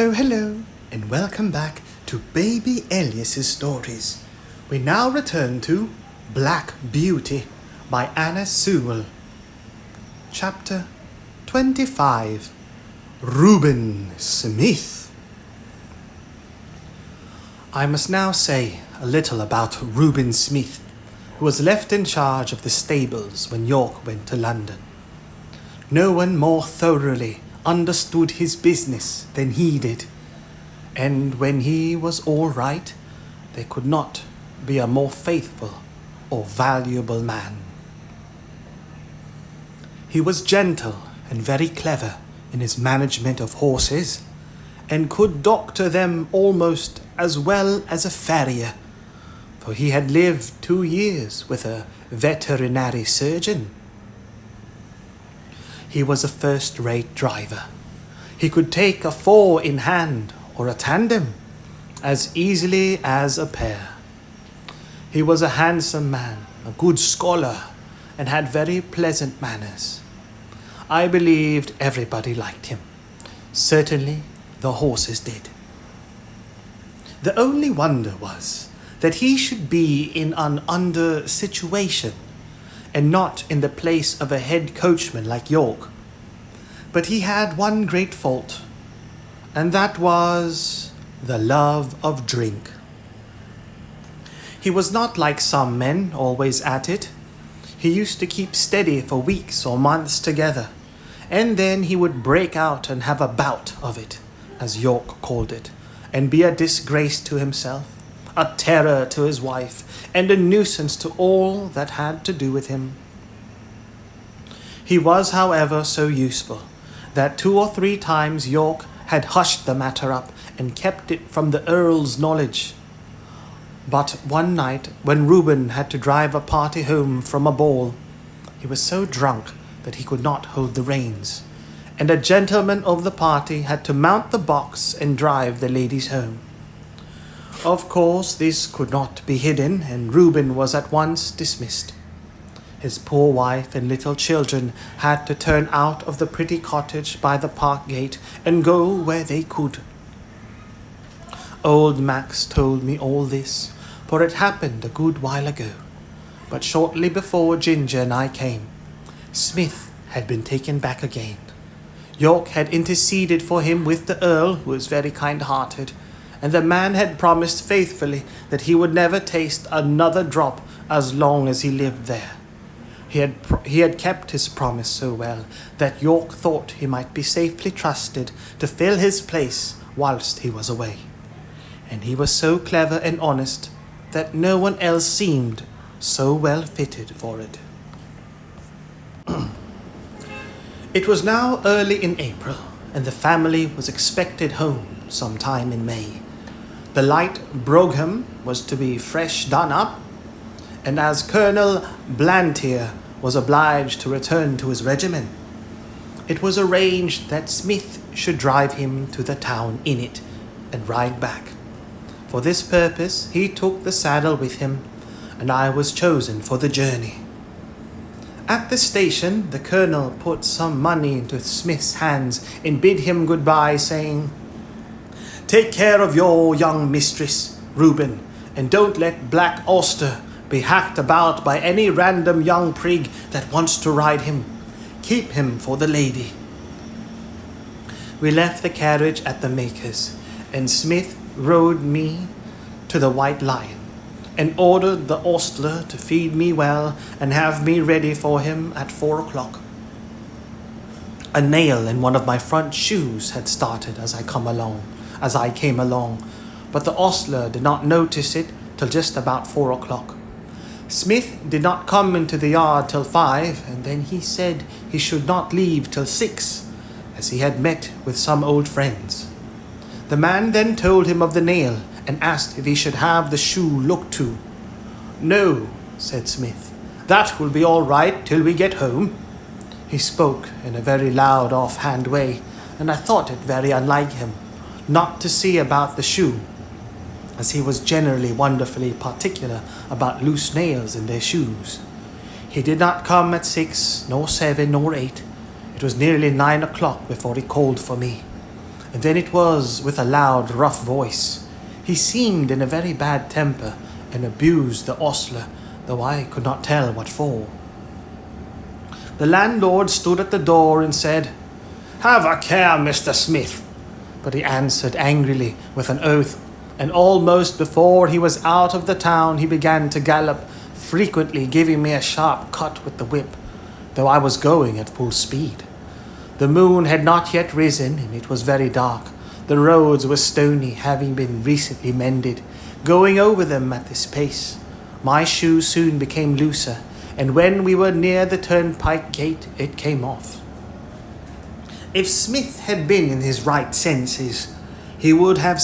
Oh, hello, and welcome back to Baby Elias's stories. We now return to Black Beauty by Anna Sewell. Chapter 25. Reuben Smith. I must now say a little about Reuben Smith, who was left in charge of the stables when York went to London. No one more thoroughly understood his business than he did, and when he was all right, there could not be a more faithful or valuable man. He was gentle and very clever in his management of horses, and could doctor them almost as well as a farrier, for he had lived 2 years with a veterinary surgeon. He was a first-rate driver. He could take a 4 in hand or a tandem as easily as a pair. He was a handsome man, a good scholar, and had very pleasant manners. I believed everybody liked him. Certainly the horses did. The only wonder was that he should be in an under situation and not in the place of a head coachman like York. But he had one great fault, and that was the love of drink. He was not like some men, always at it. He used to keep steady for weeks or months together, and then he would break out and have a bout of it, as York called it, and be a disgrace to himself, a terror to his wife, and a nuisance to all that had to do with him. He was, however, so useful that 2 or 3 times York had hushed the matter up and kept it from the Earl's knowledge. But one night, when Reuben had to drive a party home from a ball, he was so drunk that he could not hold the reins, and a gentleman of the party had to mount the box and drive the ladies home. Of course, this could not be hidden, and Reuben was at once dismissed. His poor wife and little children had to turn out of the pretty cottage by the park gate and go where they could. Old Max told me all this, for it happened a good while ago. But shortly before Ginger and I came, Smith had been taken back again. York had interceded for him with the Earl, who was very kind-hearted, and the man had promised faithfully that he would never taste another drop as long as he lived there. He had kept his promise so well that York thought he might be safely trusted to fill his place whilst he was away. And he was so clever and honest that no one else seemed so well fitted for it. It was now early in April, and the family was expected home sometime in May. The light brougham was to be fresh done up, and as Colonel Blantyre was obliged to return to his regiment, it was arranged that Smith should drive him to the town in it and ride back. For this purpose he took the saddle with him, and I was chosen for the journey. At the station, the colonel put some money into Smith's hands and bid him goodbye, saying, "Take care of your young mistress, Reuben, and don't let Black Auster be hacked about by any random young prig that wants to ride him. Keep him for the lady." We left the carriage at the maker's, and Smith rode me to the White Lion, and ordered the ostler to feed me well and have me ready for him at 4 o'clock. A nail in one of my front shoes had started as I came along, but the ostler did not notice it till just about 4 o'clock. Smith did not come into the yard till 5, and then he said he should not leave till 6, as he had met with some old friends. The man then told him of the nail, and asked if he should have the shoe looked to. "No," said Smith, "that will be all right till we get home." He spoke in a very loud off-hand way, and I thought it very unlike him not to see about the shoe, as he was generally wonderfully particular about loose nails in their shoes. He did not come at 6, nor 7, nor 8. It was nearly 9 o'clock before he called for me, and then it was with a loud, rough voice. He seemed in a very bad temper, and abused the ostler, though I could not tell what for. The landlord stood at the door and said, "Have a care, Mr. Smith." But he answered angrily with an oath, and almost before he was out of the town he began to gallop, frequently giving me a sharp cut with the whip, though I was going at full speed. The moon had not yet risen, and it was very dark. The roads were stony, having been recently mended. Going over them at this pace, my shoes soon became looser, and when we were near the turnpike gate, it came off. If Smith had been in his right senses, he would have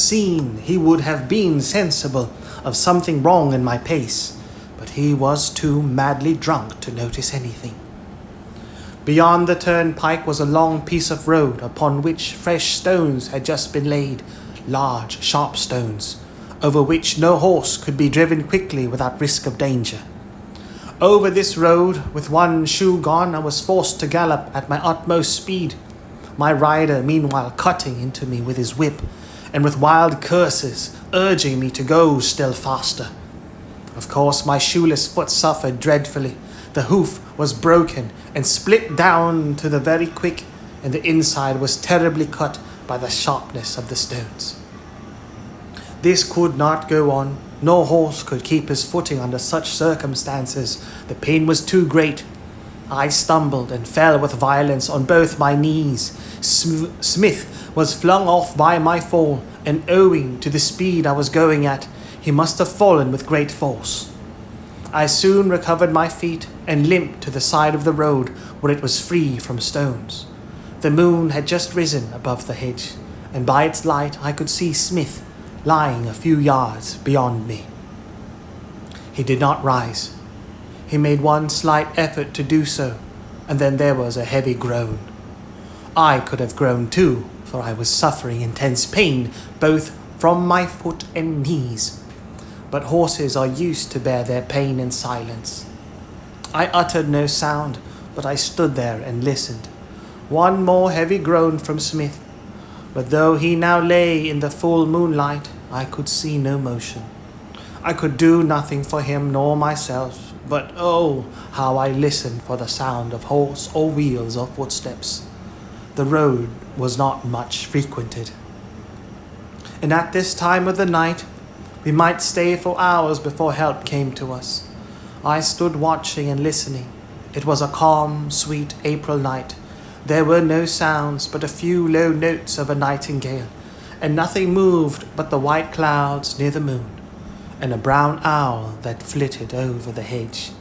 been sensible of something wrong in my pace, but he was too madly drunk to notice anything. Beyond the turnpike was a long piece of road upon which fresh stones had just been laid, large, sharp stones, over which no horse could be driven quickly without risk of danger. Over this road, with one shoe gone, I was forced to gallop at my utmost speed, my rider meanwhile cutting into me with his whip, and with wild curses urging me to go still faster. Of course, my shoeless foot suffered dreadfully. The hoof was broken and split down to the very quick, and the inside was terribly cut by the sharpness of the stones. This could not go on. No horse could keep his footing under such circumstances. The pain was too great. I stumbled and fell with violence on both my knees. Smith was flung off by my fall, and owing to the speed I was going at, he must have fallen with great force. I soon recovered my feet and limped to the side of the road where it was free from stones. The moon had just risen above the hedge, and by its light I could see Smith lying a few yards beyond me. He did not rise. He made one slight effort to do so, and then there was a heavy groan. I could have groaned too, for I was suffering intense pain both from my foot and knees. But horses are used to bear their pain in silence. I uttered no sound, but I stood there and listened. One more heavy groan from Smith, but though he now lay in the full moonlight, I could see no motion. I could do nothing for him nor myself, but oh, how I listened for the sound of horse or wheels or footsteps. The road was not much frequented, and at this time of the night, we might stay for hours before help came to us. I stood watching and listening. It was a calm, sweet April night. There were no sounds but a few low notes of a nightingale, and nothing moved but the white clouds near the moon, and a brown owl that flitted over the hedge.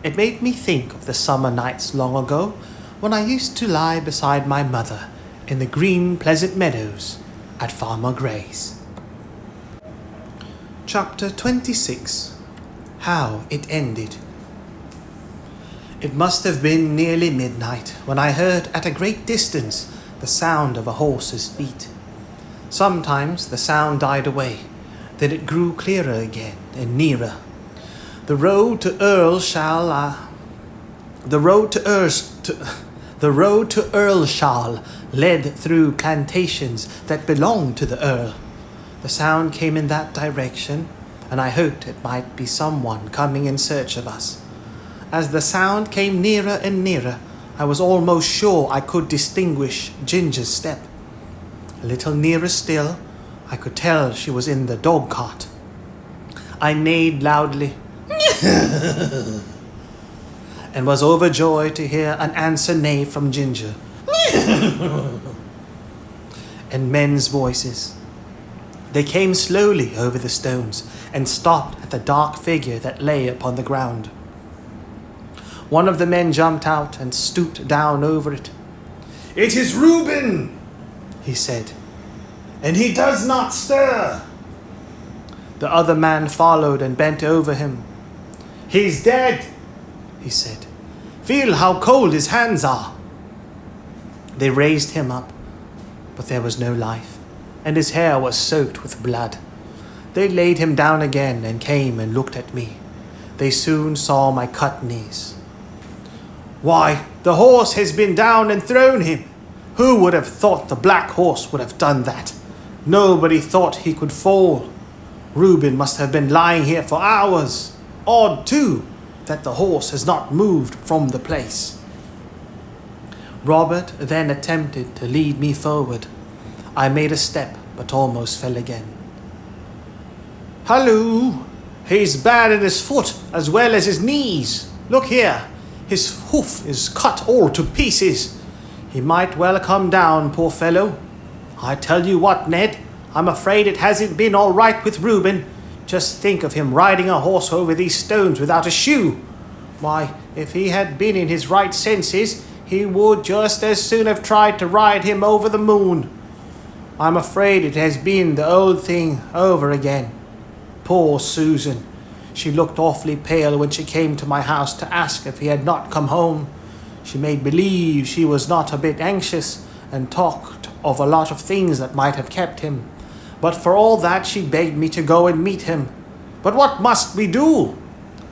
It made me think of the summer nights long ago, when I used to lie beside my mother in the green pleasant meadows at Farmer Gray's. Chapter 26. How it ended. It must have been nearly midnight when I heard at a great distance the sound of a horse's feet. Sometimes the sound died away, then it grew clearer again and nearer. The road to Earlshall led through plantations that belonged to the Earl. The sound came in that direction, and I hoped it might be someone coming in search of us. As the sound came nearer and nearer, I was almost sure I could distinguish Ginger's step. A little nearer still, I could tell she was in the dog cart. I neighed loudly and was overjoyed to hear an answer neigh from Ginger and men's voices. They came slowly over the stones and stopped at the dark figure that lay upon the ground. One of the men jumped out and stooped down over it. "It is Reuben," he said, "and he does not stir." The other man followed and bent over him. "He's dead," he said. "Feel how cold his hands are." They raised him up, but there was no life, and his hair was soaked with blood. They laid him down again and came and looked at me. They soon saw my cut knees. "Why, the horse has been down and thrown him. Who would have thought the black horse would have done that? Nobody thought he could fall. Reuben must have been lying here for hours. Odd, too, that the horse has not moved from the place." Robert then attempted to lead me forward. I made a step, but almost fell again. "Halloo! He's bad in his foot as well as his knees. Look here, his hoof is cut all to pieces. He might well come down, poor fellow. I tell you what, Ned, I'm afraid it hasn't been all right with Reuben. Just think of him riding a horse over these stones without a shoe. Why, if he had been in his right senses, he would just as soon have tried to ride him over the moon. I'm afraid it has been the old thing over again. Poor Susan. She looked awfully pale when she came to my house to ask if he had not come home. She made believe she was not a bit anxious and talked of a lot of things that might have kept him. But for all that, she begged me to go and meet him. But what must we do?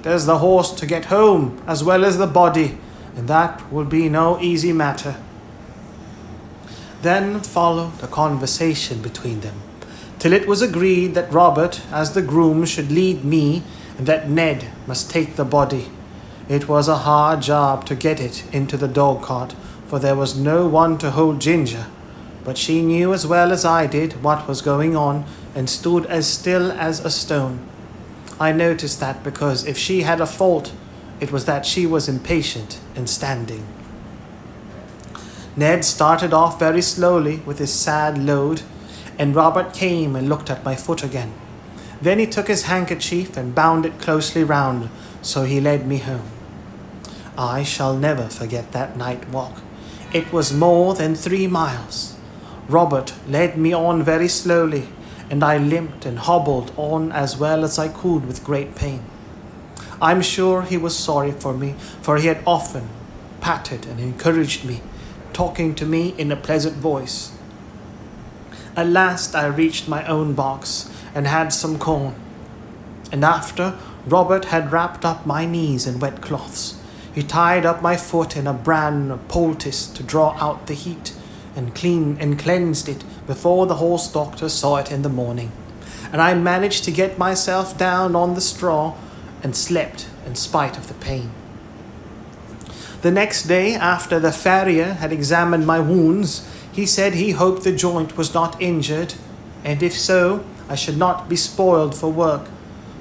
There's the horse to get home as well as the body, and that will be no easy matter." Then followed a conversation between them, till it was agreed that Robert, as the groom, should lead me, and that Ned must take the body. It was a hard job to get it into the dog cart, for there was no one to hold Ginger, but she knew as well as I did what was going on, and stood as still as a stone. I noticed that because if she had a fault, it was that she was impatient and standing. Ned started off very slowly with his sad load, and Robert came and looked at my foot again. Then he took his handkerchief and bound it closely round, so he led me home. I shall never forget that night walk. It was more than 3 miles. Robert led me on very slowly, and I limped and hobbled on as well as I could with great pain. I'm sure he was sorry for me, for he had often patted and encouraged me, talking to me in a pleasant voice. At last I reached my own box and had some corn, and after Robert had wrapped up my knees in wet cloths, he tied up my foot in a bran poultice to draw out the heat, and cleansed it before the horse doctor saw it in the morning, and I managed to get myself down on the straw and slept in spite of the pain. The next day, after the farrier had examined my wounds, he said he hoped the joint was not injured, and if so, I should not be spoiled for work,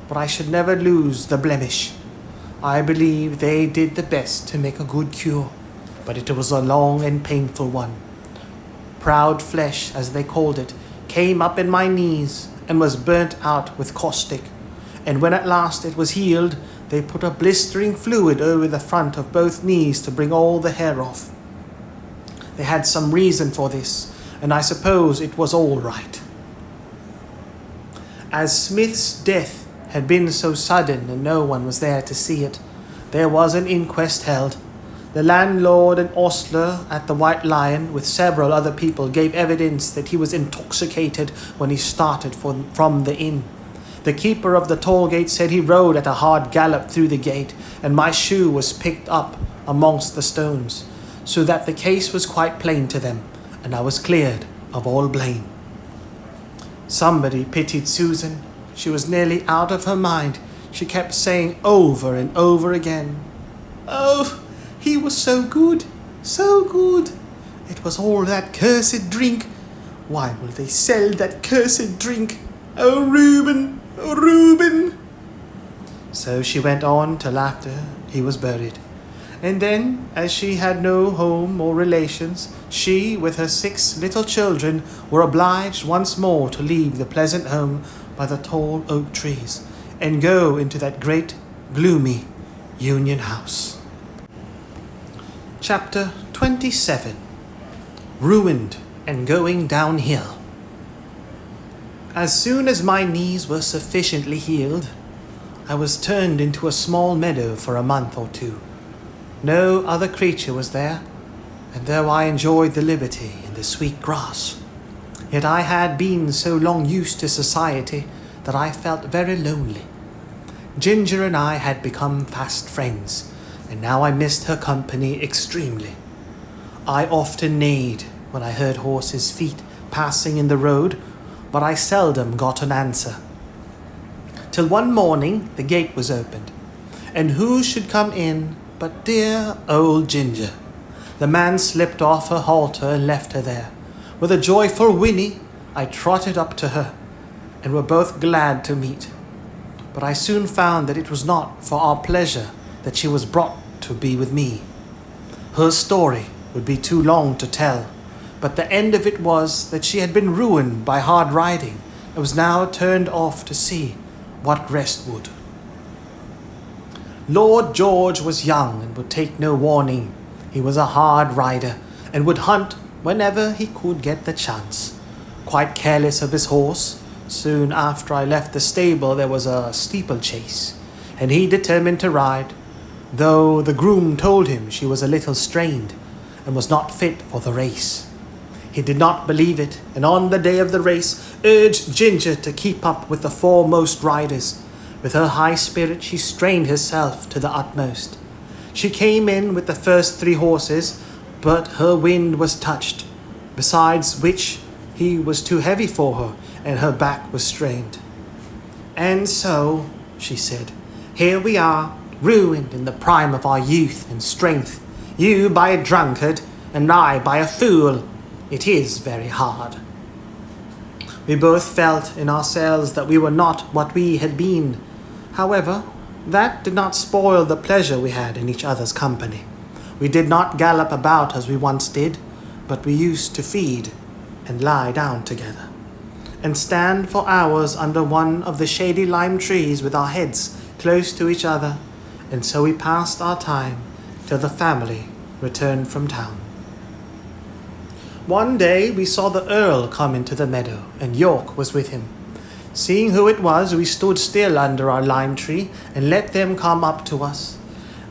but I should never lose the blemish. I believe they did the best to make a good cure, but it was a long and painful one. Proud flesh, as they called it, came up in my knees and was burnt out with caustic, and when at last it was healed, they put a blistering fluid over the front of both knees to bring all the hair off. They had some reason for this, and I suppose it was all right. As Smith's death had been so sudden and no one was there to see it, there was an inquest held. The landlord and ostler at the White Lion, with several other people, gave evidence that he was intoxicated when he started from the inn. The keeper of the toll gate said he rode at a hard gallop through the gate, and my shoe was picked up amongst the stones, so that the case was quite plain to them, and I was cleared of all blame. Somebody pitied Susan. She was nearly out of her mind. She kept saying over and over again, "Oh, he was so good, so good. It was all that cursed drink. Why will they sell that cursed drink? Oh, Reuben, oh, Reuben." So she went on till after he was buried. And then, as she had no home or relations, she, with her 6 little children, were obliged once more to leave the pleasant home by the tall oak trees and go into that great, gloomy Union House. Chapter 27. Ruined and Going Downhill. As soon as my knees were sufficiently healed, I was turned into a small meadow for a month or 2. No other creature was there, and though I enjoyed the liberty and the sweet grass, yet I had been so long used to society that I felt very lonely. Ginger and I had become fast friends, and now I missed her company extremely. I often neighed when I heard horses' feet passing in the road, but I seldom got an answer. Till one morning the gate was opened, and who should come in but dear old Ginger. The man slipped off her halter and left her there. With a joyful whinny, I trotted up to her, and were both glad to meet. But I soon found that it was not for our pleasure that she was brought to be with me. Her story would be too long to tell, but the end of it was that she had been ruined by hard riding, and was now turned off to see what rest would. Lord George was young and would take no warning. He was a hard rider, and would hunt whenever he could get the chance. Quite careless of his horse, soon after I left the stable there was a steeplechase, and he determined to ride, though the groom told him she was a little strained, and was not fit for the race. He did not believe it, and on the day of the race urged Ginger to keep up with the foremost riders. With her high spirit she strained herself to the utmost. She came in with the first 3 horses, but her wind was touched, besides which he was too heavy for her, and her back was strained. "And so," she said, "here we are, ruined in the prime of our youth and strength, you by a drunkard, and I by a fool. It is very hard." We both felt in ourselves that we were not what we had been. However, that did not spoil the pleasure we had in each other's company. We did not gallop about as we once did, but we used to feed and lie down together, and stand for hours under one of the shady lime trees with our heads close to each other, and so we passed our time till the family returned from town. One day we saw the Earl come into the meadow, and York was with him. Seeing who it was, we stood still under our lime tree and let them come up to us.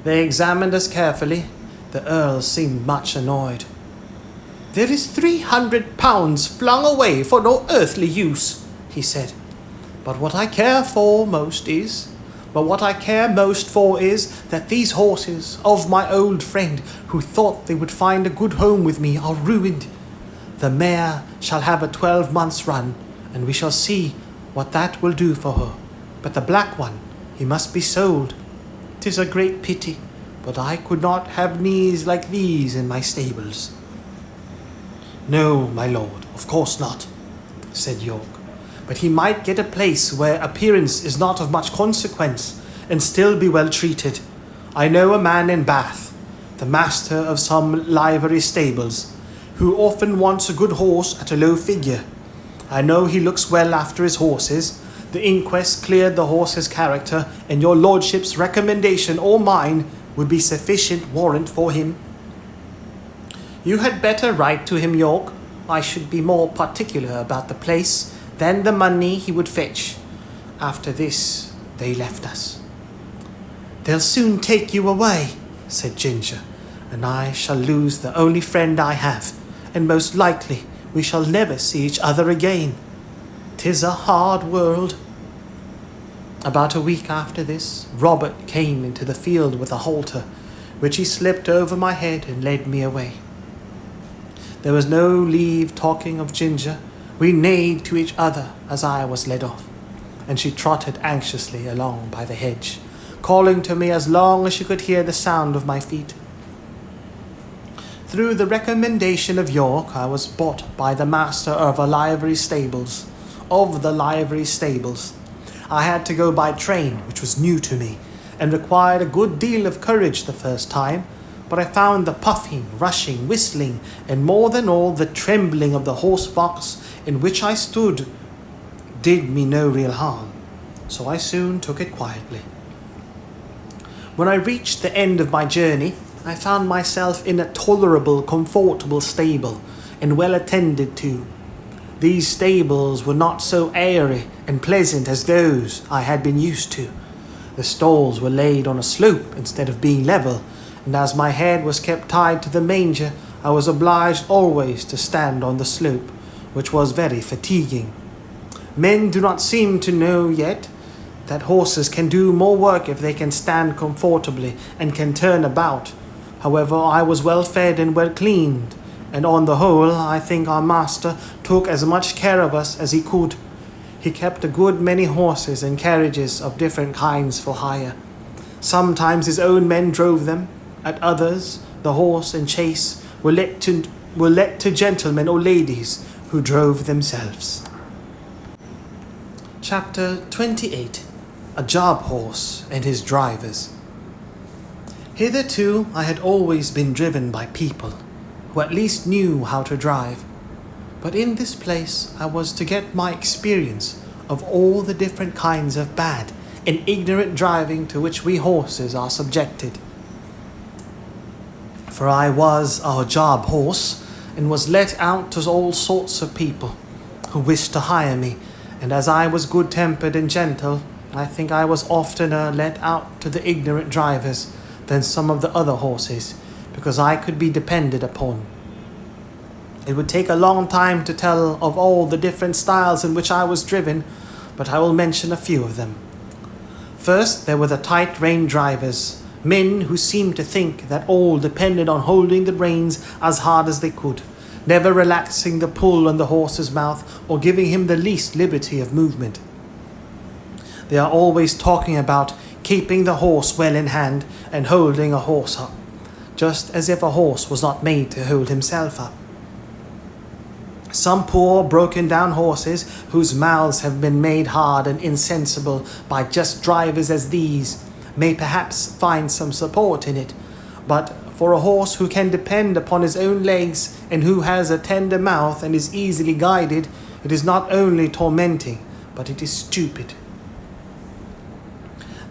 They examined us carefully. The Earl seemed much annoyed. "There is £300 flung away for no earthly use," he said. But what I care most for is that these horses of my old friend, who thought they would find a good home with me, are ruined. The mare shall have a 12 months' run, and we shall see what that will do for her. But the black one, he must be sold. 'Tis a great pity, but I could not have knees like these in my stables." "No, my lord, of course not," said York. "But he might get a place where appearance is not of much consequence, and still be well treated. I know a man in Bath, the master of some livery stables, who often wants a good horse at a low figure. I know he looks well after his horses. The inquest cleared the horse's character, and your lordship's recommendation or mine would be sufficient warrant for him." "You had better write to him, York. I should be more particular about the place than the money he would fetch." After this they left us. "They'll soon take you away," said Ginger, "and I shall lose the only friend I have, and most likely we shall never see each other again. 'Tis a hard world." About a week after this, Robert came into the field with a halter, which he slipped over my head and led me away. There was no leave talking of Ginger. We neighed to each other as I was led off, and she trotted anxiously along by the hedge, calling to me as long as she could hear the sound of my feet. Through the recommendation of York, I was bought by the master of the livery stables. I had to go by train, which was new to me, and required a good deal of courage the first time, but I found the puffing, rushing, whistling, and more than all the trembling of the horse box in which I stood did me no real harm, so I soon took it quietly. When I reached the end of my journey, I found myself in a tolerable, comfortable stable, and well attended to. These stables were not so airy and pleasant as those I had been used to. The stalls were laid on a slope instead of being level, and as my head was kept tied to the manger, I was obliged always to stand on the slope, which was very fatiguing. Men do not seem to know yet that horses can do more work if they can stand comfortably and can turn about. However, I was well fed and well cleaned, and on the whole, I think our master took as much care of us as he could. He kept a good many horses and carriages of different kinds for hire. Sometimes his own men drove them. At others, the horse and chaise were let to gentlemen or ladies who drove themselves. Chapter 28. A Job Horse and His Drivers. Hitherto I had always been driven by people who at least knew how to drive, but in this place I was to get my experience of all the different kinds of bad and ignorant driving to which we horses are subjected. For I was our job horse, and was let out to all sorts of people who wished to hire me, and as I was good-tempered and gentle, I think I was oftener let out to the ignorant drivers than some of the other horses, because I could be depended upon. It would take a long time to tell of all the different styles in which I was driven, but I will mention a few of them. First, there were the tight-rein drivers, men who seemed to think that all depended on holding the reins as hard as they could, never relaxing the pull on the horse's mouth or giving him the least liberty of movement. They are always talking about keeping the horse well in hand and holding a horse up, just as if a horse was not made to hold himself up. Some poor broken-down horses, whose mouths have been made hard and insensible by just drivers as these, may perhaps find some support in it, but for a horse who can depend upon his own legs and who has a tender mouth and is easily guided, it is not only tormenting, but it is stupid.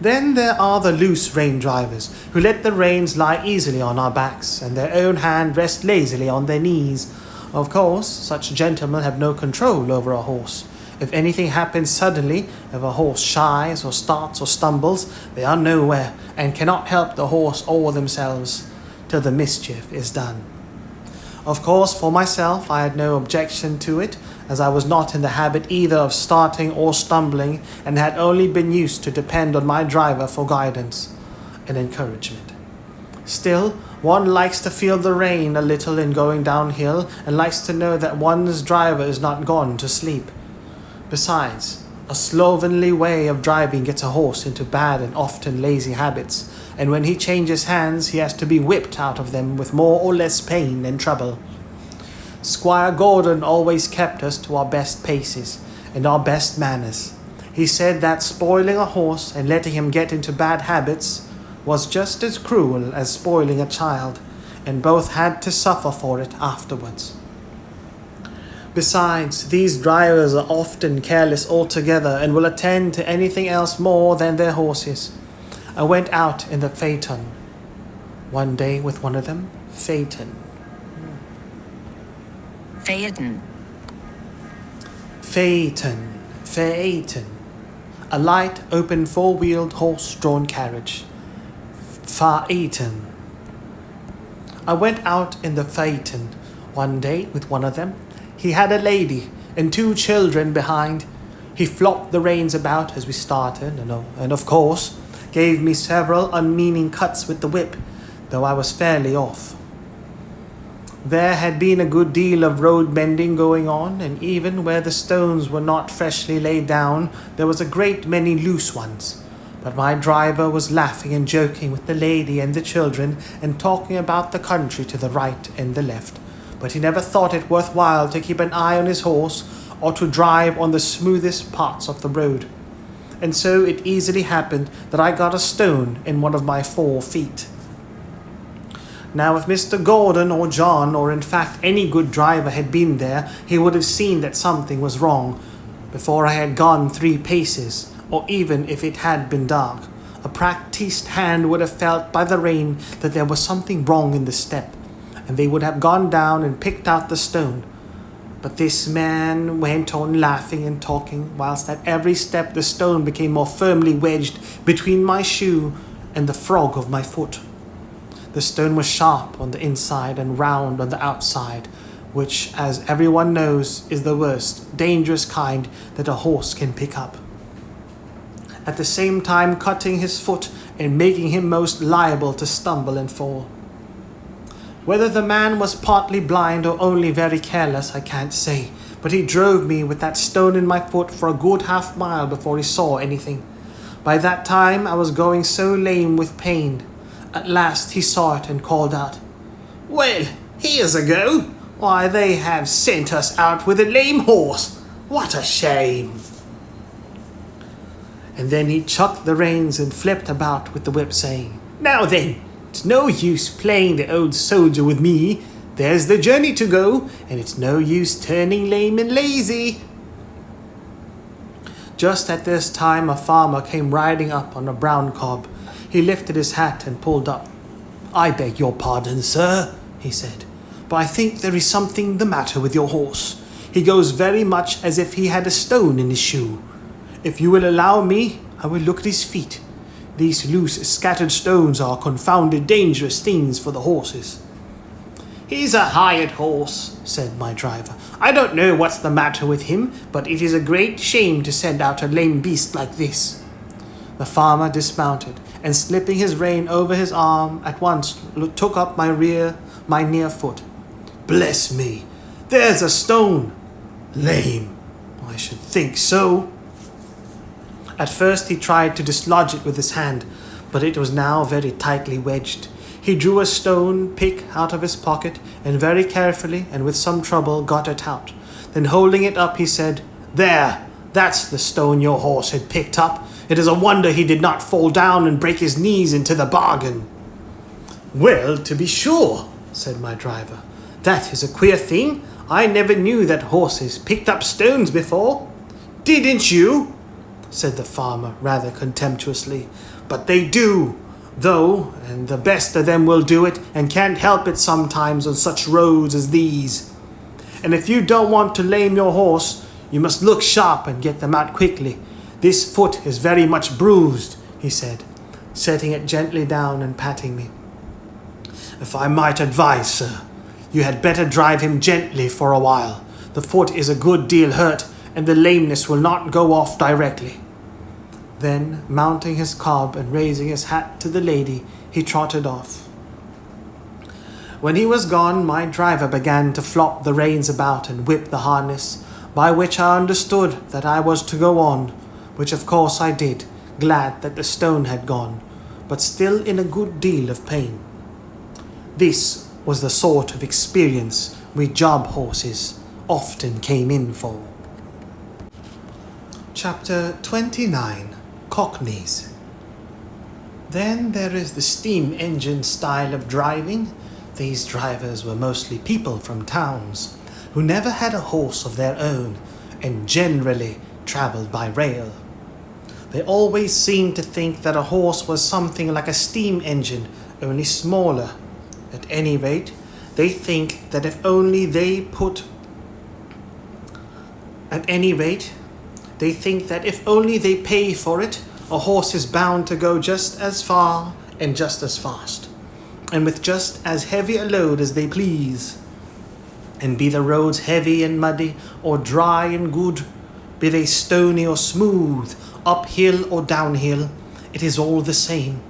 Then there are the loose rein drivers, who let the reins lie easily on our backs, and their own hand rest lazily on their knees. Of course, such gentlemen have no control over a horse. If anything happens suddenly, if a horse shies or starts or stumbles, they are nowhere, and cannot help the horse or themselves, till the mischief is done. Of course, for myself, I had no objection to it, as I was not in the habit either of starting or stumbling, and had only been used to depend on my driver for guidance and encouragement. Still, one likes to feel the rein a little in going downhill, and likes to know that one's driver is not gone to sleep. Besides, a slovenly way of driving gets a horse into bad and often lazy habits, and when he changes hands he has to be whipped out of them with more or less pain and trouble. Squire Gordon always kept us to our best paces and our best manners. He said that spoiling a horse and letting him get into bad habits was just as cruel as spoiling a child, and both had to suffer for it afterwards. Besides, these drivers are often careless altogether and will attend to anything else more than their horses. I went out in the phaeton one day with one of them. Phaeton. A light, open, four-wheeled, horse-drawn carriage. Phaeton. I went out in the phaeton one day with one of them. He had a lady and 2 children behind. He flopped the reins about as we started, and of course gave me several unmeaning cuts with the whip, though I was fairly off. There had been a good deal of road mending going on, and even where the stones were not freshly laid down, there was a great many loose ones. But my driver was laughing and joking with the lady and the children, and talking about the country to the right and the left. But he never thought it worthwhile to keep an eye on his horse, or to drive on the smoothest parts of the road. And so it easily happened that I got a stone in one of my 4 feet. Now, if Mr. Gordon or John, or in fact any good driver had been there, he would have seen that something was wrong before I had gone 3 paces, or even if it had been dark. A practised hand would have felt by the rein that there was something wrong in the step, and they would have gone down and picked out the stone. But this man went on laughing and talking, whilst at every step the stone became more firmly wedged between my shoe and the frog of my foot. The stone was sharp on the inside and round on the outside, which, as everyone knows, is the worst, dangerous kind that a horse can pick up, at the same time cutting his foot and making him most liable to stumble and fall. Whether the man was partly blind or only very careless, I can't say, but he drove me with that stone in my foot for a good half-mile before he saw anything. By that time I was going so lame with pain. At last he saw it and called out, "Well, here's a go! Why, they have sent us out with a lame horse! What a shame!" And then he chucked the reins and flipped about with the whip, saying, "Now then, it's no use playing the old soldier with me. There's the journey to go, and it's no use turning lame and lazy." Just at this time a farmer came riding up on a brown cob. He lifted his hat and pulled up. "I beg your pardon, sir," he said, "but I think there is something the matter with your horse. He goes very much as if he had a stone in his shoe. If you will allow me, I will look at his feet. These loose, scattered stones are confounded dangerous things for the horses." "He's a hired horse," said my driver. "I don't know what's the matter with him, but it is a great shame to send out a lame beast like this." The farmer dismounted, and slipping his rein over his arm, at once took up my near foot. "Bless me, there's a stone! Lame! I should think so." At first he tried to dislodge it with his hand, but it was now very tightly wedged. He drew a stone pick out of his pocket and very carefully and with some trouble got it out. Then holding it up he said, "There, that's the stone your horse had picked up. It is a wonder he did not fall down and break his knees into the bargain." "Well, to be sure," said my driver. "That is a queer thing. I never knew that horses picked up stones before." "Didn't you?" said the farmer rather contemptuously. "But they do, though, and the best of them will do it and can't help it sometimes on such roads as these. And if you don't want to lame your horse, you must look sharp and get them out quickly. This foot is very much bruised," he said, setting it gently down and patting me. "If I might advise, sir, you had better drive him gently for a while. The foot is a good deal hurt, and the lameness will not go off directly." Then, mounting his cob and raising his hat to the lady, he trotted off. When he was gone, my driver began to flop the reins about and whip the harness, by which I understood that I was to go on, which of course I did, glad that the stone had gone, but still in a good deal of pain. This was the sort of experience we job horses often came in for. Chapter 29. Cockneys. Then there is the steam engine style of driving. These drivers were mostly people from towns, who never had a horse of their own, and generally travelled by rail. They always seemed to think that a horse was something like a steam engine, only smaller. At any rate, they think that if only they pay for it, a horse is bound to go just as far and just as fast, and with just as heavy a load as they please. And be the roads heavy and muddy, or dry and good, be they stony or smooth, uphill or downhill, it is all the same.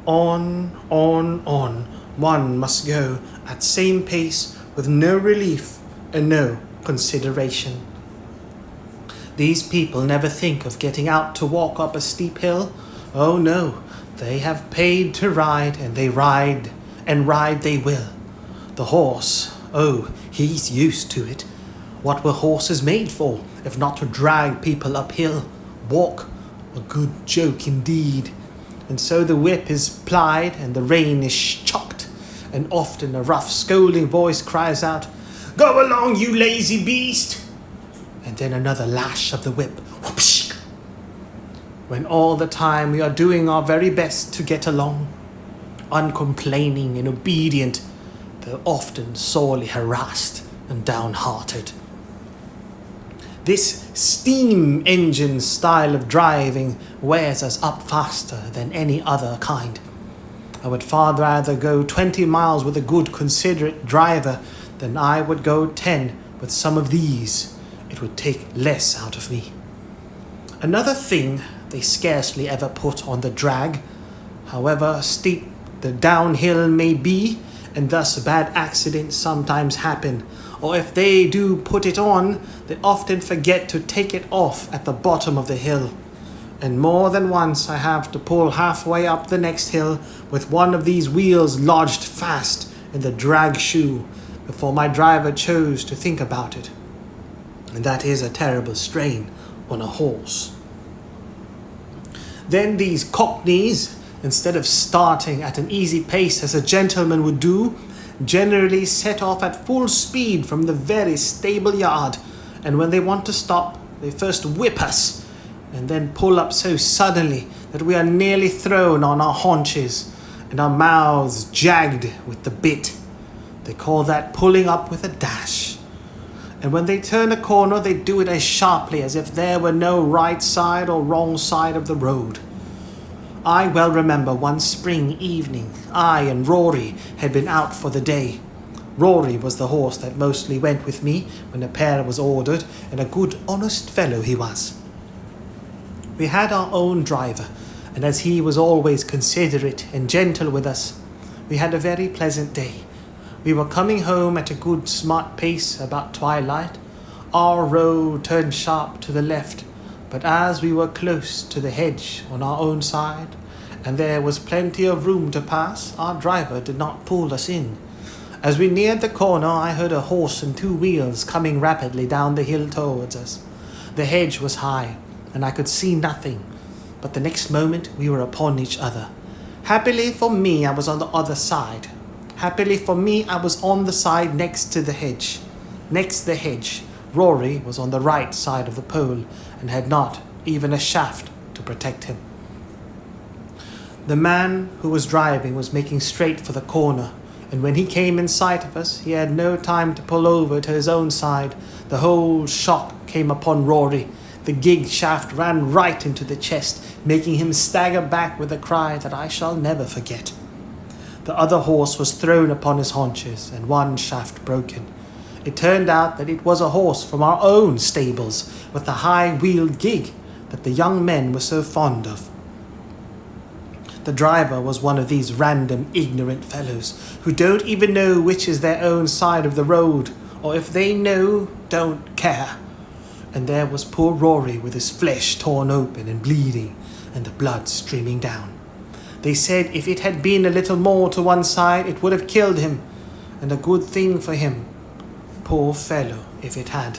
On, one must go at same pace, with no relief and no consideration. These people never think of getting out to walk up a steep hill. Oh no, they have paid to ride, and they ride, and ride they will. The horse, oh, he's used to it. What were horses made for, if not to drag people uphill? Walk, a good joke indeed. And so the whip is plied, and the rein is chucked, and often a rough scolding voice cries out, "Go along, you lazy beast!" And then another lash of the whip, whoopsh, when all the time we are doing our very best to get along, uncomplaining and obedient, though often sorely harassed and downhearted. This steam engine style of driving wears us up faster than any other kind. I would far rather go 20 miles with a good, considerate driver than I would go 10 with some of these. It would take less out of me. Another thing they scarcely ever put on the drag, however steep the downhill may be, and thus bad accidents sometimes happen. Or if they do put it on, they often forget to take it off at the bottom of the hill. And more than once I have to pull halfway up the next hill with one of these wheels lodged fast in the drag shoe before my driver chose to think about it. And that is a terrible strain on a horse. Then these cockneys, instead of starting at an easy pace as a gentleman would do, generally set off at full speed from the very stable yard, and when they want to stop, they first whip us, and then pull up so suddenly that we are nearly thrown on our haunches, and our mouths jagged with the bit. They call that pulling up with a dash. And when they turn a corner, they do it as sharply as if there were no right side or wrong side of the road. I well remember one spring evening, I and Rory had been out for the day. Rory was the horse that mostly went with me when a pair was ordered, and a good honest fellow he was. We had our own driver, and as he was always considerate and gentle with us, we had a very pleasant day. We were coming home at a good smart pace about twilight. Our road turned sharp to the left, but as we were close to the hedge on our own side, and there was plenty of room to pass, our driver did not pull us in. As we neared the corner, I heard a horse and two wheels coming rapidly down the hill towards us. The hedge was high, and I could see nothing, but the next moment we were upon each other. Happily for me, I was on the other side. Happily for me, I was on the side next to the hedge. Next the hedge, Rory was on the right side of the pole and had not even a shaft to protect him. The man who was driving was making straight for the corner, and when he came in sight of us, he had no time to pull over to his own side. The whole shock came upon Rory. The gig shaft ran right into the chest, making him stagger back with a cry that I shall never forget. The other horse was thrown upon his haunches, and one shaft broken. It turned out that it was a horse from our own stables, with the high-wheeled gig that the young men were so fond of. The driver was one of these random, ignorant fellows who don't even know which is their own side of the road, or if they know, don't care. And there was poor Rory with his flesh torn open and bleeding, and the blood streaming down. They said if it had been a little more to one side, it would have killed him, and a good thing for him. Poor fellow, if it had.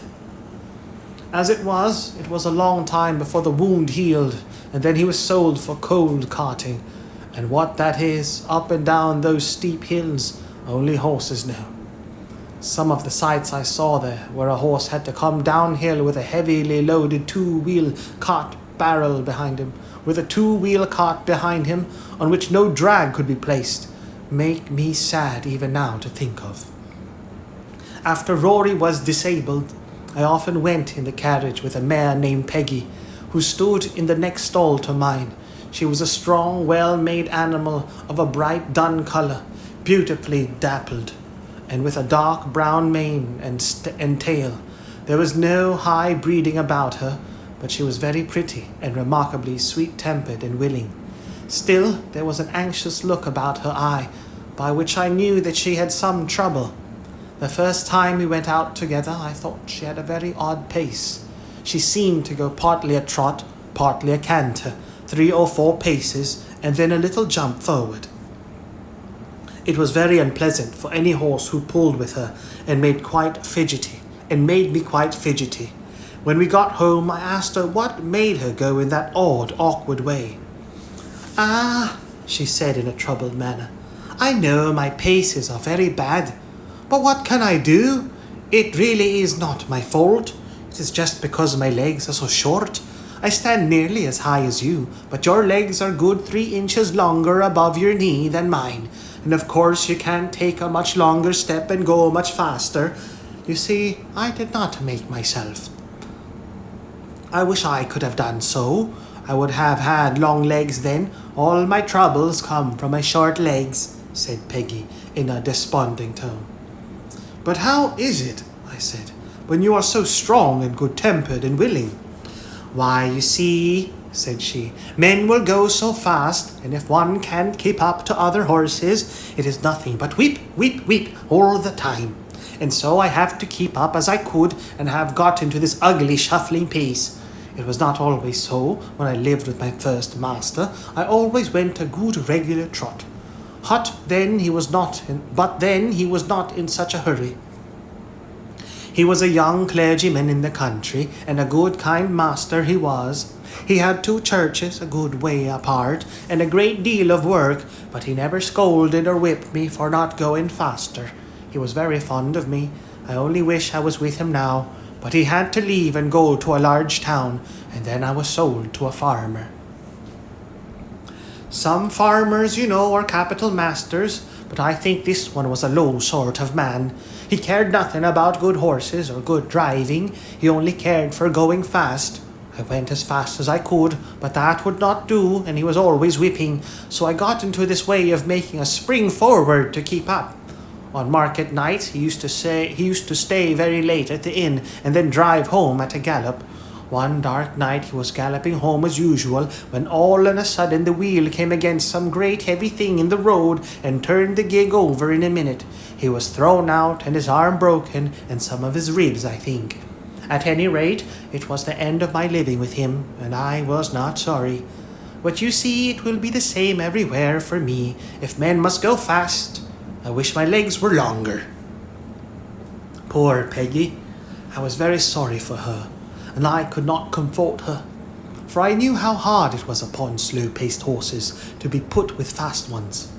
As it was a long time before the wound healed, and then he was sold for cold carting. And what that is, up and down those steep hills, only horses know. Some of the sights I saw there, where a horse had to come downhill with a heavily loaded two-wheel cart barrel behind him, with a two-wheel cart behind him on which no drag could be placed, make me sad even now to think of. After Rory was disabled, I often went in the carriage with a mare named Peggy, who stood in the next stall to mine. She was a strong, well-made animal of a bright dun colour, beautifully dappled, and with a dark brown mane and tail. There was no high breeding about her, but she was very pretty and remarkably sweet-tempered and willing. Still, there was an anxious look about her eye, by which I knew that she had some trouble. The first time we went out together, I thought she had a very odd pace. She seemed to go partly a trot, partly a canter, 3 or 4 paces, and then a little jump forward. It was very unpleasant for any horse who pulled with her, and made me quite fidgety. When we got home, I asked her what made her go in that odd, awkward way. "Ah," she said in a troubled manner, "I know my paces are very bad, but what can I do? It really is not my fault. It is just because my legs are so short. I stand nearly as high as you, but your legs are good 3 inches longer above your knee than mine, and of course you can't take a much longer step and go much faster. You see, I did not make myself. I wish I could have done so. I would have had long legs then. All my troubles come from my short legs," said Peggy in a desponding tone. "But how is it," I said, "when you are so strong and good-tempered and willing?" "Why, you see," said she. Men will go so fast, and if one can't keep up to other horses, it is nothing but whip, whip, whip all the time. And so I have to keep up as I could, and have got into this ugly shuffling pace. It was not always so when I lived with my first master. I always went a good regular trot. But then he was not in such a hurry. He was a young clergyman in the country, and a good kind master he was. He had 2 churches a good way apart, and a great deal of work, but he never scolded or whipped me for not going faster. He was very fond of me. I only wish I was with him now, but he had to leave and go to a large town, and then I was sold to a farmer. Some farmers, you know, are capital masters, but I think this one was a low sort of man. He cared nothing about good horses or good driving. He only cared for going fast. I went as fast as I could, but that would not do, and he was always whipping, so I got into this way of making a spring forward to keep up. On market nights, he used to stay very late at the inn and then drive home at a gallop. One dark night he was galloping home as usual, when all on a sudden the wheel came against some great heavy thing in the road and turned the gig over in a minute. He was thrown out and his arm broken, and some of his ribs, I think. At any rate, it was the end of my living with him, and I was not sorry. But you see, it will be the same everywhere for me. If men must go fast, I wish my legs were longer. Poor Peggy. I was very sorry for her, and I could not comfort her, for I knew how hard it was upon slow-paced horses to be put with fast ones.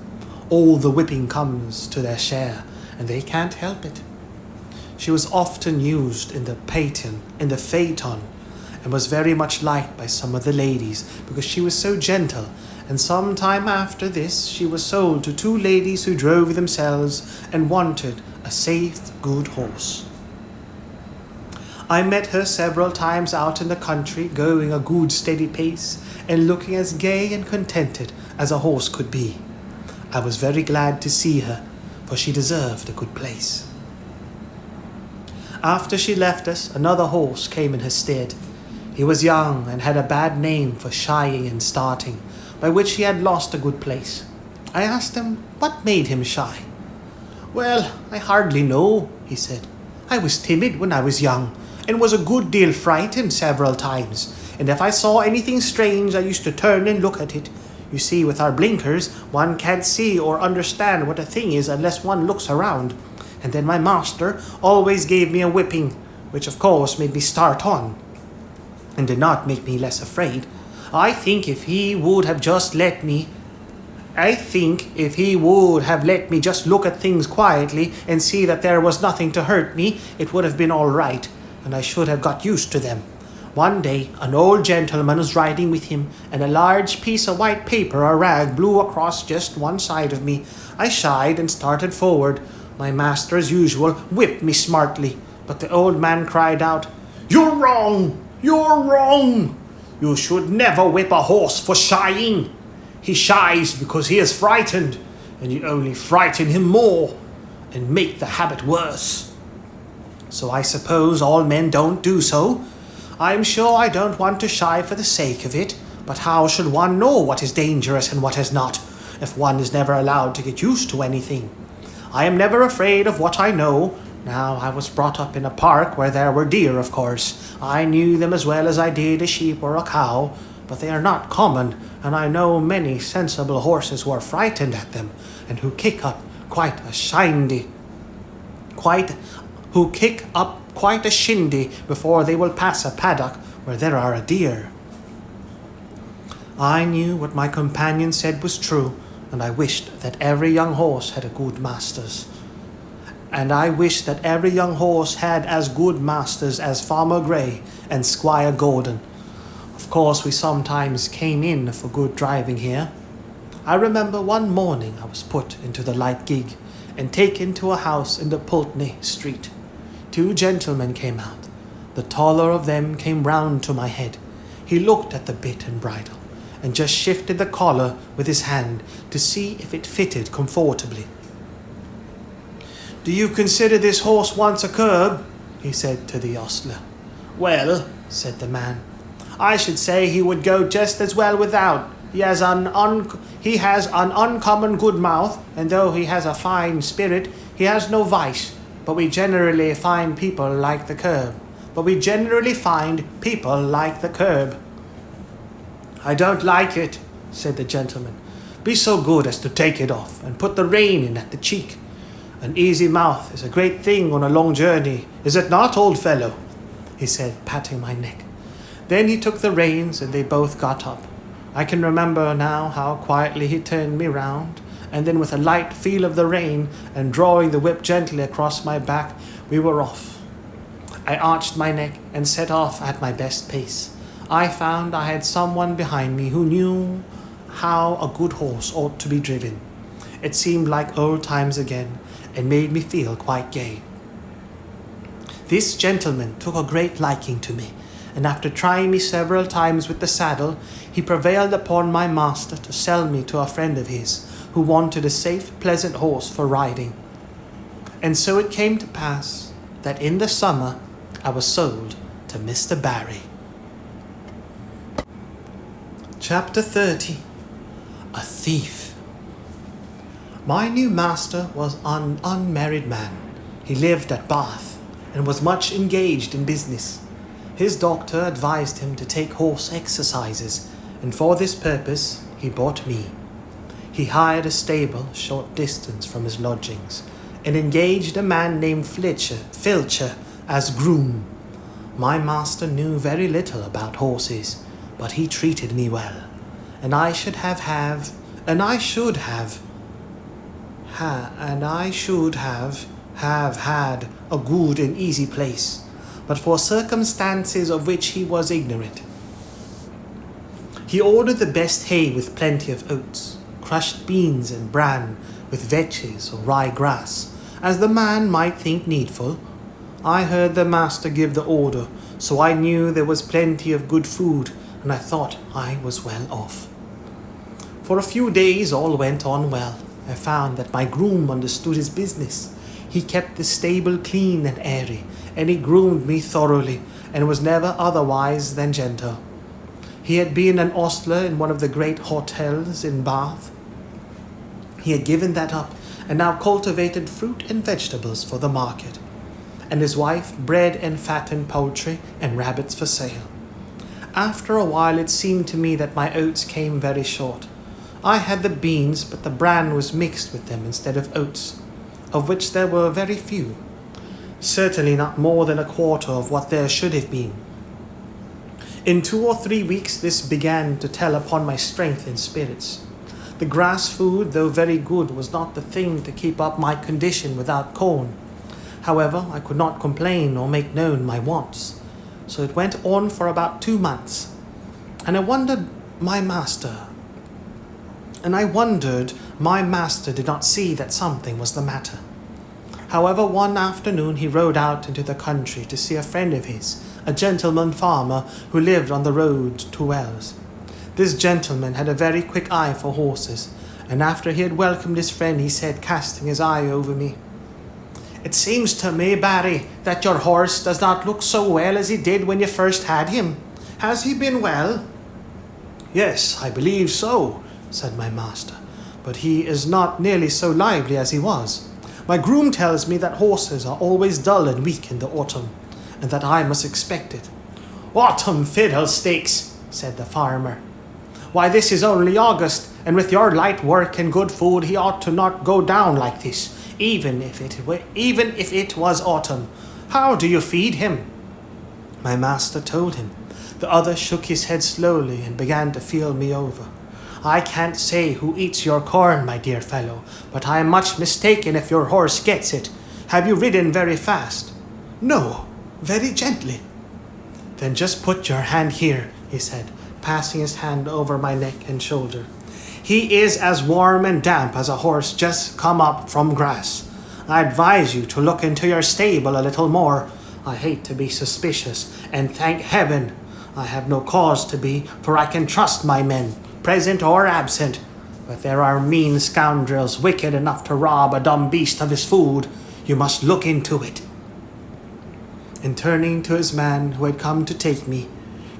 All the whipping comes to their share, and they can't help it. She was often used in the phaeton, and was very much liked by some of the ladies, because she was so gentle, and some time after this she was sold to 2 ladies who drove themselves and wanted a safe, good horse. I met her several times out in the country, going a good steady pace, and looking as gay and contented as a horse could be. I was very glad to see her, for she deserved a good place. After she left us, another horse came in her stead. He was young and had a bad name for shying and starting, by which he had lost a good place. I asked him what made him shy. "Well, I hardly know," he said. "I was timid when I was young, and was a good deal frightened several times, and if I saw anything strange I used to turn and look at it. You see, with our blinkers, one can't see or understand what a thing is unless one looks around. And then my master always gave me a whipping, which of course made me start on, and did not make me less afraid. I think if he would have let me just look at things quietly and see that there was nothing to hurt me, it would have been all right, and I should have got used to them. One day, an old gentleman was riding with him, and a large piece of white paper or rag blew across just one side of me. I shied and started forward. My master, as usual, whipped me smartly, but the old man cried out, "You're wrong! You're wrong! You should never whip a horse for shying. He shies because he is frightened, and you only frighten him more and make the habit worse. So I suppose all men don't do so. I'm sure I don't want to shy for the sake of it, but how should one know what is dangerous and what is not, if one is never allowed to get used to anything? I am never afraid of what I know. Now, I was brought up in a park where there were deer, of course. I knew them as well as I did a sheep or a cow, but they are not common, and I know many sensible horses who are frightened at them, and who kick up quite a shindy before they will pass a paddock where there are a deer." I knew what my companion said was true, and I wished that every young horse had a good masters. And I wished that every young horse had as good masters as Farmer Gray and Squire Gordon. Of course, we sometimes came in for good driving here. I remember one morning I was put into the light gig and taken to a house in the Pulteney Street. 2 gentlemen came out. The taller of them came round to my head. He looked at the bit and bridle, and just shifted the collar with his hand to see if it fitted comfortably. "Do you consider this horse wants a curb?" he said to the ostler. "Well," said the man, I should say he would go just as well without. He has an uncommon good mouth, and though he has a fine spirit, he has no vice. But we generally find people like the curb. I don't like it, said the gentleman. Be so good as to take it off, and put the rein in at the cheek. An easy mouth is a great thing on a long journey, is it not, old fellow? He said, patting my neck. Then he took the reins, and they both got up. I can remember now how quietly he turned me round, and then with a light feel of the rein, and drawing the whip gently across my back, we were off. I arched my neck and set off at my best pace. I found I had someone behind me who knew how a good horse ought to be driven. It seemed like old times again, and made me feel quite gay. This gentleman took a great liking to me, and after trying me several times with the saddle, he prevailed upon my master to sell me to a friend of his, who wanted a safe, pleasant horse for riding. And so it came to pass that in the summer I was sold to Mr. Barry. Chapter 30. A Thief. My new master was an unmarried man. He lived at Bath, and was much engaged in business. His doctor advised him to take horse exercises, and for this purpose he bought me. He hired a stable a short distance from his lodgings, and engaged a man named Filcher as groom. My master knew very little about horses, but he treated me well, and I should have had a good and easy place, but for circumstances of which he was ignorant. He ordered the best hay with plenty of oats, crushed beans and bran with vetches or rye grass, as the man might think needful. I heard the master give the order, so I knew there was plenty of good food, and I thought I was well off. For a few days all went on well. I found that my groom understood his business. He kept the stable clean and airy, and he groomed me thoroughly, and was never otherwise than gentle. He had been an ostler in one of the great hotels in Bath. He had given that up, and now cultivated fruit and vegetables for the market, and his wife bred and fattened poultry and rabbits for sale. After a while it seemed to me that my oats came very short. I had the beans, but the bran was mixed with them instead of oats, of which there were very few, certainly not more than a quarter of what there should have been. In 2 or 3 weeks this began to tell upon my strength and spirits. The grass food, though very good, was not the thing to keep up my condition without corn. However, I could not complain or make known my wants, so it went on for about 2 months, and I wondered my master did not see that something was the matter. However, one afternoon he rode out into the country to see a friend of his, a gentleman farmer who lived on the road to Wells. This gentleman had a very quick eye for horses, and after he had welcomed his friend, he said, casting his eye over me, "It seems to me, Barry, that your horse does not look so well as he did when you first had him. Has he been well?" "Yes, I believe so," said my master, "but he is not nearly so lively as he was. My groom tells me that horses are always dull and weak in the autumn, and that I must expect it." "Autumn fiddlesticks," said the farmer. "Why, this is only August, and with your light work and good food he ought to not go down like this, even if it was autumn. How do you feed him?" My master told him. The other shook his head slowly and began to feel me over. "I can't say who eats your corn, my dear fellow, but I am much mistaken if your horse gets it. Have you ridden very fast?" "No, very gently." "Then just put your hand here," he said, passing his hand over my neck and shoulder. "He is as warm and damp as a horse just come up from grass. I advise you to look into your stable a little more. I hate to be suspicious, and thank heaven I have no cause to be, for I can trust my men, present or absent. But there are mean scoundrels wicked enough to rob a dumb beast of his food. You must look into it." And turning to his man who had come to take me,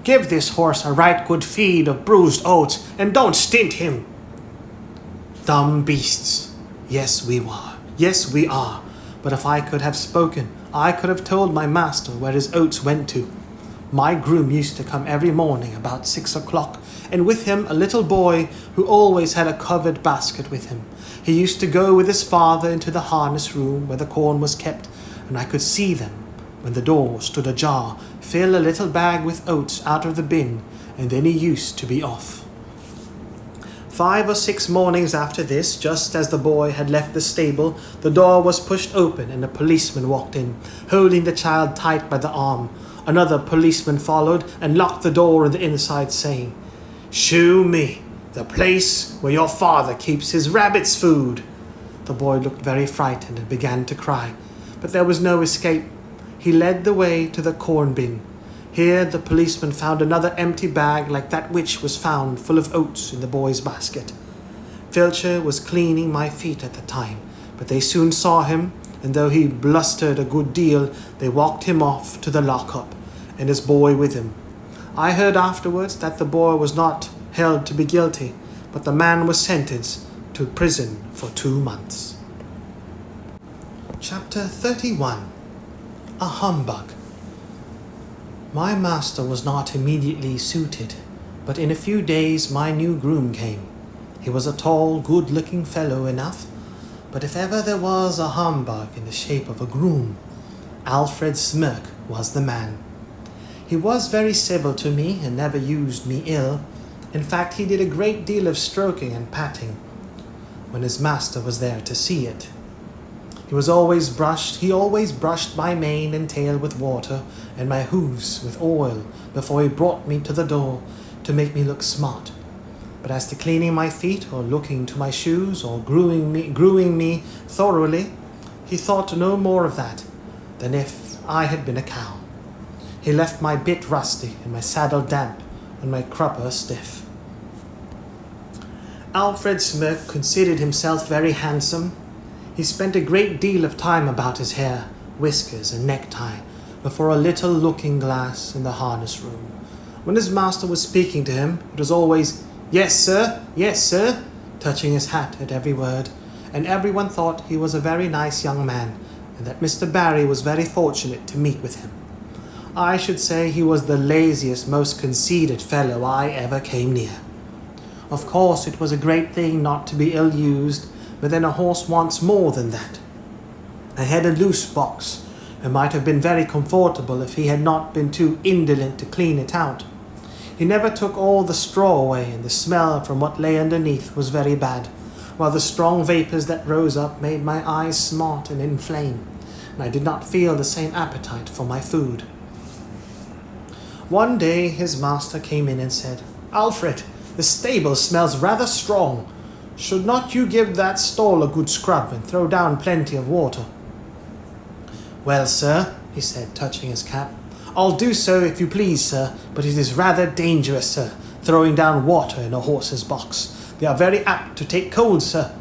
Give this horse a right good feed of bruised oats, and don't stint him. Dumb beasts. Yes, we were. Yes, we are. But if I could have spoken, I could have told my master where his oats went to. My groom used to come every morning about 6 o'clock, and with him a little boy who always had a covered basket with him. He used to go with his father into the harness room where the corn was kept, and I could see them, when the door stood ajar, fill a little bag with oats out of the bin, and then he used to be off. 5 or 6 mornings after this, just as the boy had left the stable, the door was pushed open and a policeman walked in, holding the child tight by the arm. Another policeman followed and locked the door on the inside, saying, "Show me the place where your father keeps his rabbit's food." The boy looked very frightened and began to cry, but there was no escape. He led the way to the corn bin. Here the policeman found another empty bag like that which was found full of oats in the boy's basket. Filcher was cleaning my feet at the time, but they soon saw him, and though he blustered a good deal, they walked him off to the lockup, and his boy with him. I heard afterwards that the boy was not held to be guilty, but the man was sentenced to prison for 2 months. Chapter 31. A Humbug. My master was not immediately suited, but in a few days my new groom came. He was a tall, good-looking fellow enough, but if ever there was a humbug in the shape of a groom, Alfred Smirk was the man. He was very civil to me and never used me ill. In fact, he did a great deal of stroking and patting, when his master was there to see it. He always brushed my mane and tail with water and my hooves with oil before he brought me to the door to make me look smart. But as to cleaning my feet or looking to my shoes or grooming me thoroughly, he thought no more of that than if I had been a cow. He left my bit rusty and my saddle damp and my crupper stiff. Alfred Smirk considered himself very handsome. He spent a great deal of time about his hair, whiskers and necktie before a little looking-glass in the harness room. When his master was speaking to him, it was always, yes, sir, touching his hat at every word, and everyone thought he was a very nice young man, and that Mr. Barry was very fortunate to meet with him. I should say he was the laziest, most conceited fellow I ever came near. Of course, it was a great thing not to be ill-used, but then a horse wants more than that. I had a loose box, and might have been very comfortable if he had not been too indolent to clean it out. He never took all the straw away, and the smell from what lay underneath was very bad, while the strong vapours that rose up made my eyes smart and inflame, and I did not feel the same appetite for my food. One day his master came in and said, "Alfred, the stable smells rather strong. Should not you give that stall a good scrub and throw down plenty of water?" "Well, sir," he said, touching his cap, "I'll do so if you please, sir, but it is rather dangerous, sir, throwing down water in a horse's box. They are very apt to take cold, sir.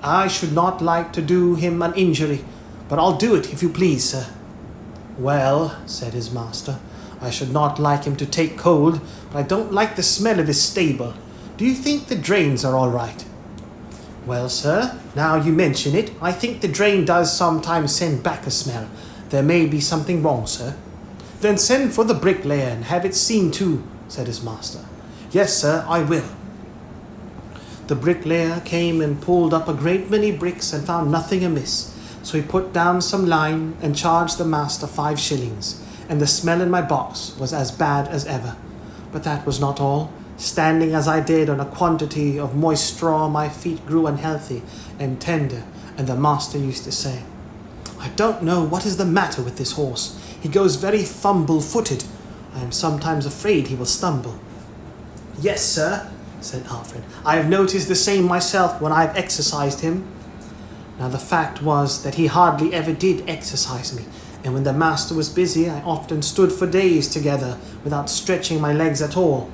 I should not like to do him an injury, but I'll do it if you please, sir." "Well," said his master, "I should not like him to take cold, but I don't like the smell of his stable. Do you think the drains are all right?" "Well, sir, now you mention it, I think the drain does sometimes send back a smell. There may be something wrong, sir." "Then send for the bricklayer and have it seen to," said his master. "Yes, sir, I will." The bricklayer came and pulled up a great many bricks and found nothing amiss, so he put down some lime and charged the master 5 shillings, and the smell in my box was as bad as ever. But that was not all. Standing as I did on a quantity of moist straw, my feet grew unhealthy and tender, and the master used to say, "I don't know what is the matter with this horse. He goes very fumble-footed. I am sometimes afraid he will stumble." "Yes, sir," said Alfred. "I have noticed the same myself when I have exercised him." Now the fact was that he hardly ever did exercise me, and when the master was busy, I often stood for days together without stretching my legs at all,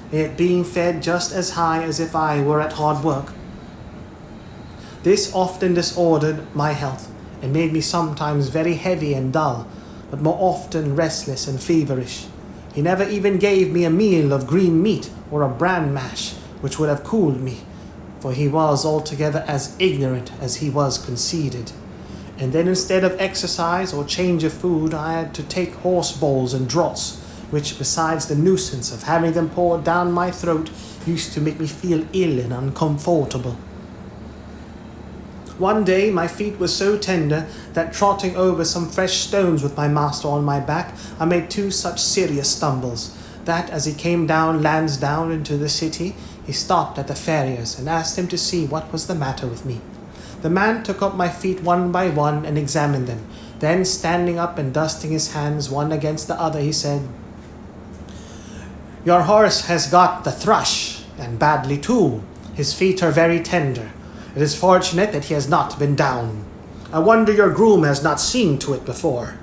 yet being fed just as high as if I were at hard work. This often disordered my health, and made me sometimes very heavy and dull, but more often restless and feverish. He never even gave me a meal of green meat or a bran mash, which would have cooled me, for he was altogether as ignorant as he was conceited. And then instead of exercise or change of food, I had to take horse balls and draughts, which, besides the nuisance of having them poured down my throat, used to make me feel ill and uncomfortable. One day my feet were so tender that trotting over some fresh stones with my master on my back, I made 2 such serious stumbles, that as he came down Lansdowne into the city, he stopped at the farrier's and asked him to see what was the matter with me. The man took up my feet one by one and examined them. Then, standing up and dusting his hands one against the other, he said, "Your horse has got the thrush, and badly too. His feet are very tender. It is fortunate that he has not been down. I wonder your groom has not seen to it before.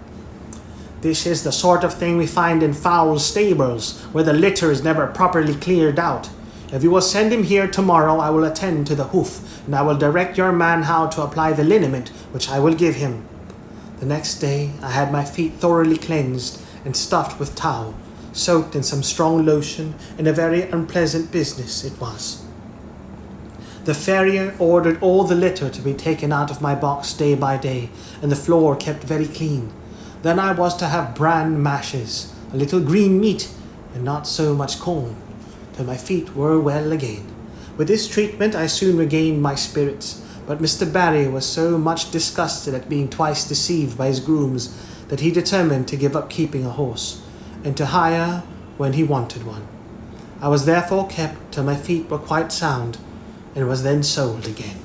This is the sort of thing we find in foul stables, where the litter is never properly cleared out. If you will send him here tomorrow, I will attend to the hoof, and I will direct your man how to apply the liniment, which I will give him." The next day I had my feet thoroughly cleansed and stuffed with tow, soaked in some strong lotion, and a very unpleasant business it was. The farrier ordered all the litter to be taken out of my box day by day, and the floor kept very clean. Then I was to have bran mashes, a little green meat, and not so much corn, till my feet were well again. With this treatment I soon regained my spirits, but Mr. Barry was so much disgusted at being twice deceived by his grooms that he determined to give up keeping a horse, and to hire when he wanted one. I was therefore kept till my feet were quite sound, and was then sold again.